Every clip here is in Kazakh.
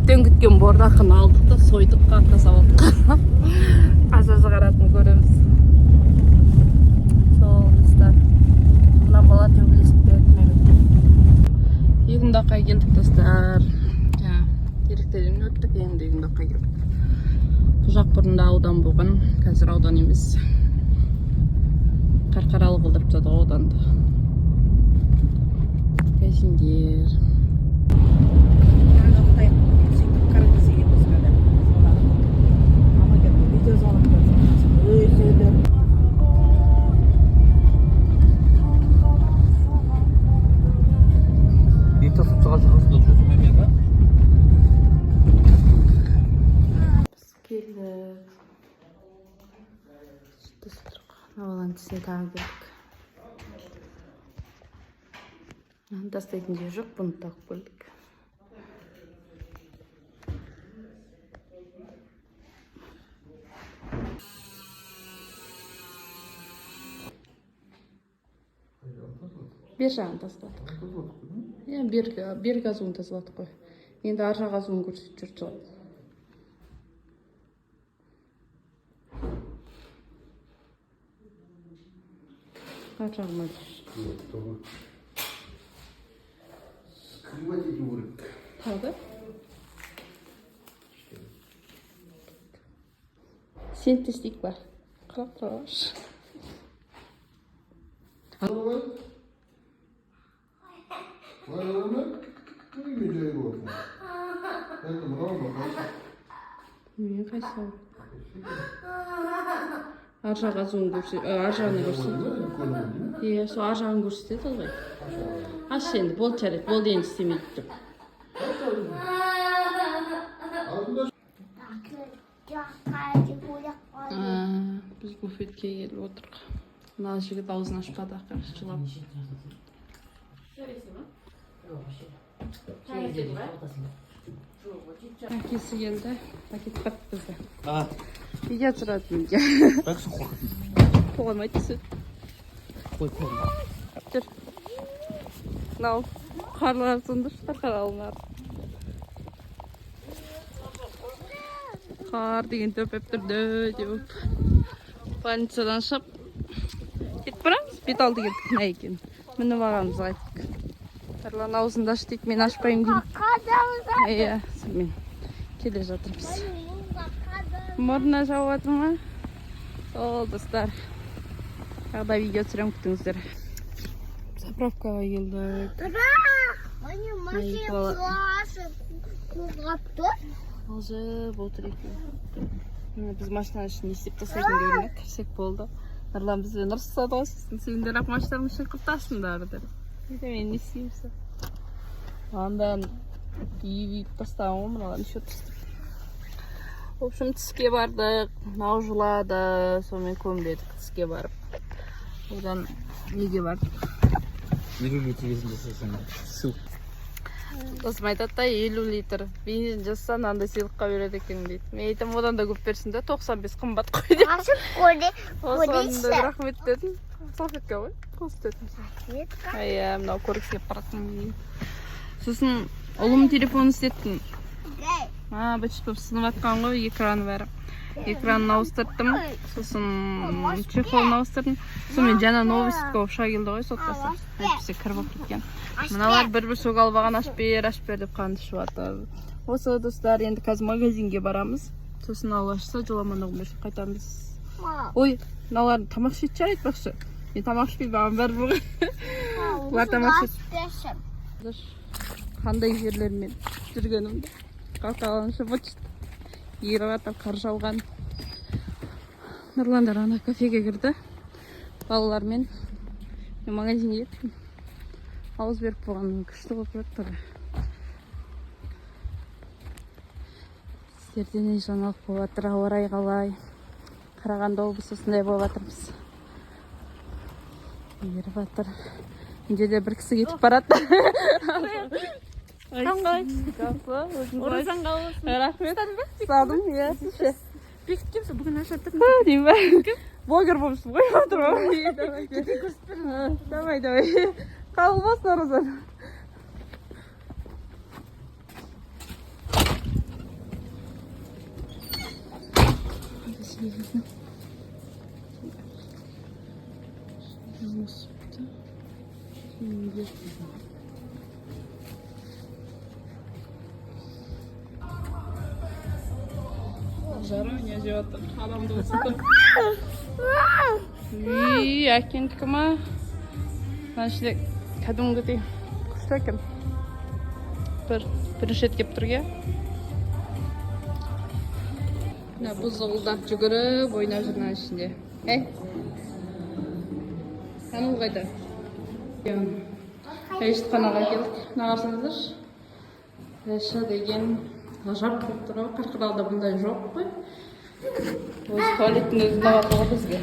көптен күткен бордақыны алдық та сойдық, қартта сабалдық. Азазы қаратын көреміз. Сол достар. Мына бала төбелесіп берді мемет. Егіндаққа келдік достар. Деректерден өттік, енді Егіндаққа келдік. Тұжақ бұрында аудан болған, қазір аудан емес. Қарқаралы қылдырып жады ауданды. Кәсіндер. Тісіне тағы келдік. Тастайтын жер жоқ, бұны тағып келдік. Бер жағын тастадық. Бер газуын тастадық қой. Енді ар жақ газуын көрсетіп жүрді ғой. Açalım hadi. Yok, tamam. Скрывать эти урык. Tabii. Senteslik var. Kırık var. Var. Var mı? Ne mücadele olsun? Hadi bravo bak. Ne kaçsın? Ар жақ азуын ар жағын көрсетеді. Иә, сол ар жағын көрсетеді ғой. Аш енді, болды жарайды, болды енді істемейді деп. Біз буфетке келіп отырық. Мына жігіт аузын ашпады, ақыры жылап. Әкесі келді, әкет бақ бізді. Видео түсіреді менде. Таксың қорқытын. Қоғанмай түседі. Қой. Жүр. Мынау қарлар тұндыр, қаралынар. Қар деген төпеп тұрды деп. Больницадан шығып кетіп барамыз. Бет алды келдік, не екен. Мініп ағамыз қайттық. Қарлан аузында аш дейді, мен ашпаймын деймін. Иә, мен келе жатырмыз. Мұрнына жауып жатыр ма? Сол достар. Тағы да видео түсірем, күтіңіздер. Заправкаға келдік. Алжып отыр екен. Біз машинаның ішін істеп тастайтын көрініп кірсек болды. Нұрлан бізбен ұрысады ғой, сендер ақ машинаның ішін құртасыңдар деп. Мен не істеймін? Андан үйіп тастаған ғой, мыналарын еще тастап. В общем, тіске бардық, мынау жылады, сонымен көмбедік тіске барып. Одан неге бардық? 50 литр кезінде сәсен. Су. Досым айтады да 50 литр бензин жасса мынандай сыйлыққа береді екен дейді. Мен айтамын, одан да көп берсін де 95 қымбат қой деп. Осыған да рахмет дедім. Салфетка ғой, қос дедім. Иә, мынау көріксеп баратын. Сосын ұлым телефон істеттім. Бәтшіп сынып атқан ғой, экраны бәрі. Экранын ауыстырттым, сосын чехолын ауыстырдым. Сонымен жаңа новостьқа ұша келді ғой, соттасы. Әйтпесе кіріп оқып кеткен. Мыналар бір сөк алып алған, аш бер деп қанды шуатыр. Осы достар, енді қазір магазинге барамыз. Сосын алашса жоламаны қымбешіп қайтамыз. Ой, мыналар тамақ ішет жар айтпақшы. Мен тамақ ішпей баған бәрі бұғы. Бұлар тамақ ішет. Қандай жерлермен жүргенімді. Қалталаншы бұтшыды. Егер атап қар жауған. Нұрландар ана кафеге кірді. Балалармен. Мен магазинге еттім. Ауыз беріп болған күшті болып жатыр. Сіздерде не жаңалық болып жатыр, ауа райы қалай. Қарағанды облысы осындай болып жатырмыз. Еріп жатыр. Менде де бір кісі кетіп барады. Қандай? Жақсы. Оразан қалғысың. Рахмет. Садым, иә, сізше. Бекіткенсі, бүгін аша тұрмын. Дейм ба? Блогер болмышсың ғой, отырмын. Давай. Қалғылбасын Оразан. Жарым не жеп жатыр. Адамды ысытып. Әкеңдікі ма? Значит, кәдімгідей күшті екен. Бірінші рет келіп тұр ке. Бұзылдап жүгіріп ойнап жүрген ішінде. Қаныл қайда? Әйшітханаға келдік. Нағарсаңыздар? Әйші деген ғажап болып тұр ғой. Қарқаралыда бұндай жоқ қой. Осы туалеттің өзінде бар ғой бізге.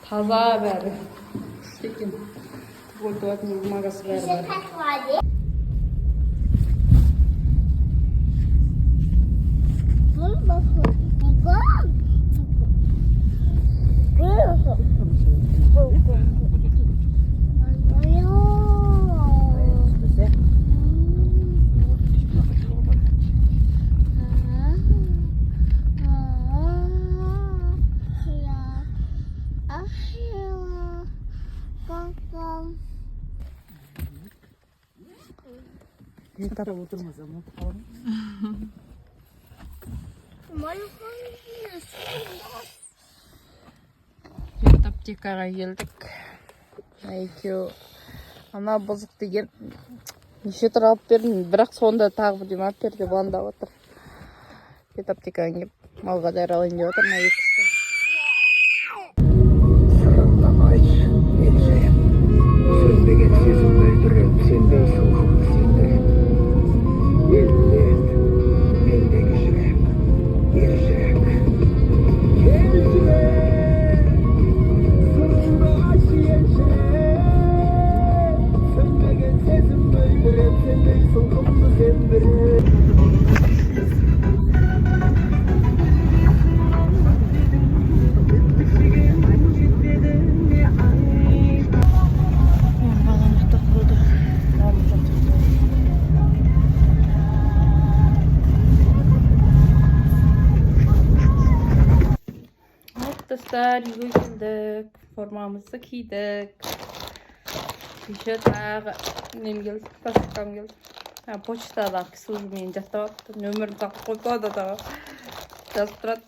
Таза бәрі. Күшті екен. Туалеттің бумагасы бәрі бар. Аптекаға келдік. Әйтеу ана бұзық деген неше тұр алып бердім, бірақ сонда тағы бірден алып бер деп уандап отыр. Аптекаға келіп малға дайралайын деп отыр. Sönmegen sezim öldürüp sendey soğuk sendey. Elbet, elde güçlük, gerçek. Gerçek, sırtında aşiyecek. Sönmegen sezim öldürüp sendey soğuk sendey. Достар, үйге келдік. Формамызды кийдік. Еще тағы нем келді, посылкам келді. Почтадағы кісі уже мені жаттап атты. Нөмірін тақып қойып қойды тағы. Жазып тұрады.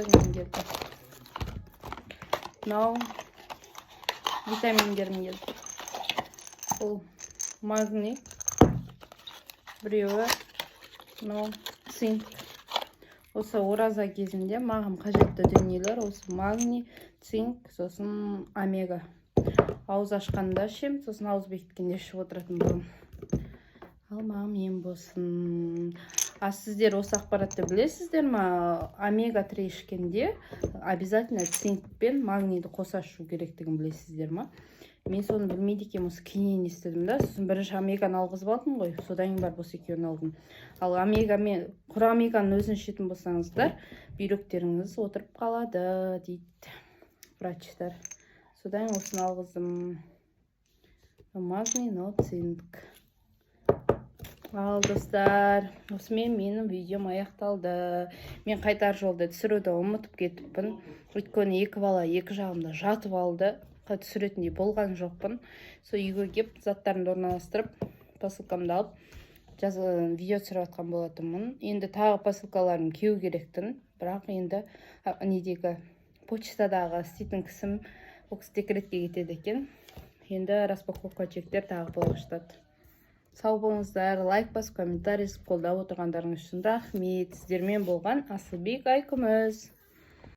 Нем келді. Мынау витаминдерім келді. Бұл магний. Біреуі мынау цинк. Осы ораза кезінде маған қажетті дүниелер осы магний, цинк, сосын омега. Ауыз ашқанда ішем, сосын ауыз бекіткенде ішіп отыратын болам. Ал маған ем болсын. Сіздер осы ақпаратты білесіздер ма? Омега-3 ішкенде обязательно цинк пен магнийді қоса ішу керектігін білесіздер ма? Мен соны білмейді екенмін, осы кейіннен естідім да. Сосын бірінші омеганы алғызып алдым ғой, содан кейін барып осы екеуін алдым. Ал құр омеганың өзін ішетін болсаңыздар, бүйректеріңіз отырып қалады дейді врачтар. Содан кейін осыны алғыздым. Магний, но цинк. Ал достар, осымен менің видеом аяқталды. Мен қайтар жолда түсіруді ұмытып кетіппін. Өйткені екі бала екі жағымда жатып алды. Түсіретіндей болған жоқпын. Сол үйге кеп заттарымды орналастырып, посылкамды алып, видео түсіріп атқан болатынмын. Енді тағы посылкаларым кеу керектін. Бірақ енді недегі почтадағы істейтін кісім ол кісі декретке кетеді екен. Енді распаковка чектер тағы бола баштады. Сау болыңыздар, лайк басып, комментарий қолдап отырғандарыңыз үшін рахмет. Сіздермен болған Асылбек Айкүміс.